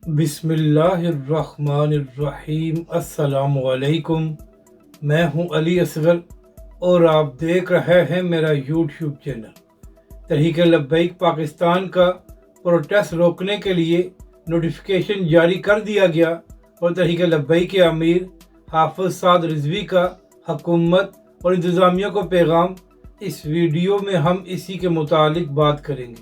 بسم اللہ الرحمن الرحیم۔ السلام علیکم، میں ہوں علی اصغر اور آپ دیکھ رہے ہیں میرا یوٹیوب چینل۔ تحریک لبیک پاکستان کا پروٹیسٹ روکنے کے لیے نوٹیفیکیشن جاری کر دیا گیا اور تحریک لبیک کے امیر حافظ سعد رضوی کا حکومت اور انتظامیہ کو پیغام۔ اس ویڈیو میں ہم اسی کے متعلق بات کریں گے۔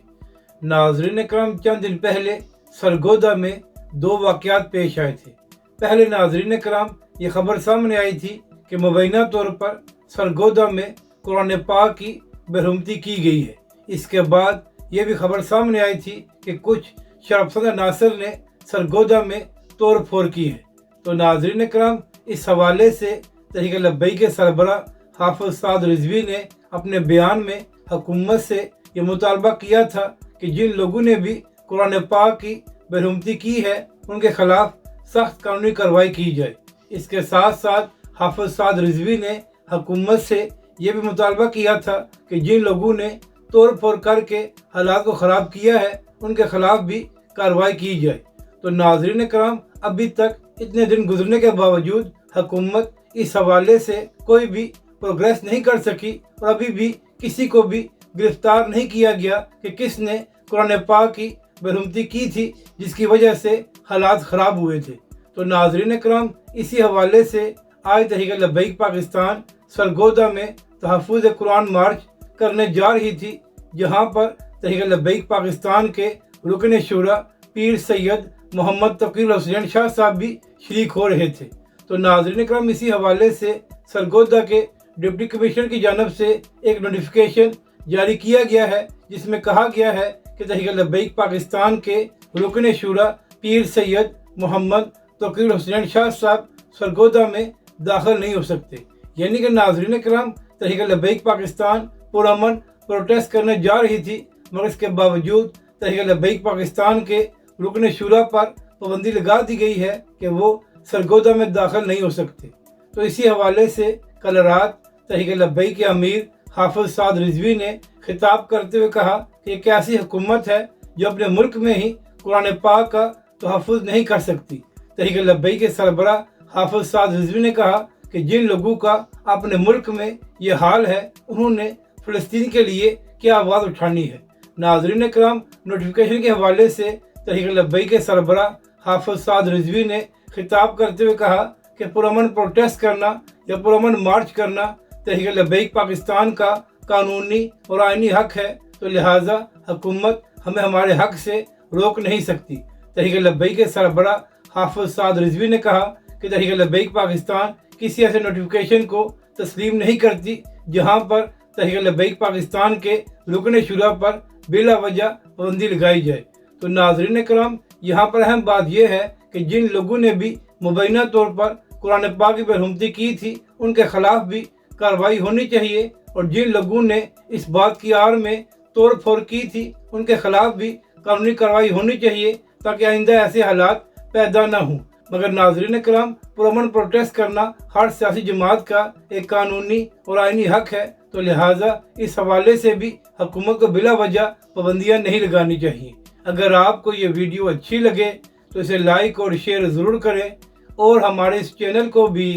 ناظرین اکرام، چند دن پہلے سرگودا میں دو واقعات پیش آئے تھے۔ پہلے ناظرین کرام، یہ خبر سامنے آئی تھی کہ مبینہ طور پر سرگودا میں قرآن پاک کی برہمتی کی گئی ہے۔ اس کے بعد یہ بھی خبر سامنے آئی تھی کہ کچھ شرپسند عناصر نے سرگودا میں توڑ پھوڑ کی ہے۔ تو ناظرین کرام، اس حوالے سے تحریک لبیک کے سربراہ حافظ سعد رضوی نے اپنے بیان میں حکومت سے یہ مطالبہ کیا تھا کہ جن لوگوں نے بھی قرآن پاک کی برہمتی کی ہے ان کے خلاف سخت قانونی کارروائی کی جائے۔ اس کے ساتھ ساتھ حافظ سعد رضوی نے حکومت سے یہ بھی مطالبہ کیا تھا کہ جن لوگوں نے توڑ پھوڑ کر کے حالات کو خراب کیا ہے ان کے خلاف بھی کارروائی کی جائے۔ تو ناظرین کرام، ابھی تک اتنے دن گزرنے کے باوجود حکومت اس حوالے سے کوئی بھی پروگریس نہیں کر سکی اور ابھی بھی کسی کو بھی گرفتار نہیں کیا گیا کہ کس نے قرآن پاک کی برہمتی کی تھی جس کی وجہ سے حالات خراب ہوئے تھے۔ تو ناظرین کرام، اسی حوالے سے آج تحریک لبیک پاکستان سرگودا میں تحفظ قرآن مارچ کرنے جا رہی تھی، جہاں پر تحریک لبیک پاکستان کے رکن شورا پیر سید محمد تقی الحسین شاہ صاحب بھی شریک ہو رہے تھے۔ تو ناظرین کرام، اسی حوالے سے سرگودا کے ڈپٹی کمشنر کی جانب سے ایک نوٹیفیکیشن جاری کیا گیا ہے جس میں کہا گیا ہے کہ تحریک لبیک پاکستان کے رکن شورا پیر سید محمد تقی الحسین شاہ صاحب سرگودا میں داخل نہیں ہو سکتے۔ یعنی کہ ناظرین کرام، تحریک لبیک پاکستان پرامن پروٹیسٹ کرنے جا رہی تھی، مگر اس کے باوجود تحریک لبیک پاکستان کے رکن شورا پر پابندی لگا دی گئی ہے کہ وہ سرگودا میں داخل نہیں ہو سکتے۔ تو اسی حوالے سے کل رات تحریک لبیک کے امیر حافظ سعد رضوی نے خطاب کرتے ہوئے کہا کہ یہ کیسی حکومت ہے جو اپنے ملک میں ہی قرآن پاک کا تحفظ نہیں کر سکتی۔ تحریک لبیک کے سربراہ حافظ سعد رضوی نے کہا کہ جن لوگوں کا اپنے ملک میں یہ حال ہے انہوں نے فلسطین کے لیے کیا آواز اٹھانی ہے۔ ناظرین کرام، نوٹیفیکیشن کے حوالے سے تحریک لبیک کے سربراہ حافظ سعد رضوی نے خطاب کرتے ہوئے کہا کہ پرامن پروٹیسٹ کرنا یا پرامن مارچ کرنا تحریک لبیک پاکستان کا قانونی اور آئینی حق ہے، تو لہٰذا حکومت ہمیں ہمارے حق سے روک نہیں سکتی۔ تحریک لبیک کے سربراہ حافظ سعد رضوی نے کہا کہ تحریک لبیک پاکستان کسی ایسے نوٹیفیکیشن کو تسلیم نہیں کرتی جہاں پر تحریک لبیک پاکستان کے رکن شورا پر بلا وجہ پابندی لگائی جائے۔ تو ناظرین کرام، یہاں پر اہم بات یہ ہے کہ جن لوگوں نے بھی مبینہ طور پر قرآن پاک کی برہمتی کی تھی ان کے خلاف بھی کارروائی ہونی چاہیے، اور جن لوگوں نے اس بات کی آڑ میں توڑ پھوڑ کی تھی ان کے خلاف بھی قانونی کارروائی ہونی چاہیے تاکہ آئندہ ایسے حالات پیدا نہ ہوں۔ مگر ناظرین کرام، پرامن پروٹیسٹ کرنا ہر سیاسی جماعت کا ایک قانونی اور آئینی حق ہے، تو لہٰذا اس حوالے سے بھی حکومت کو بلا وجہ پابندیاں نہیں لگانی چاہیے۔ اگر آپ کو یہ ویڈیو اچھی لگے تو اسے لائک اور شیئر ضرور کریں اور ہمارے اس چینل کو بھی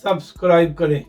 سبسکرائب کریں۔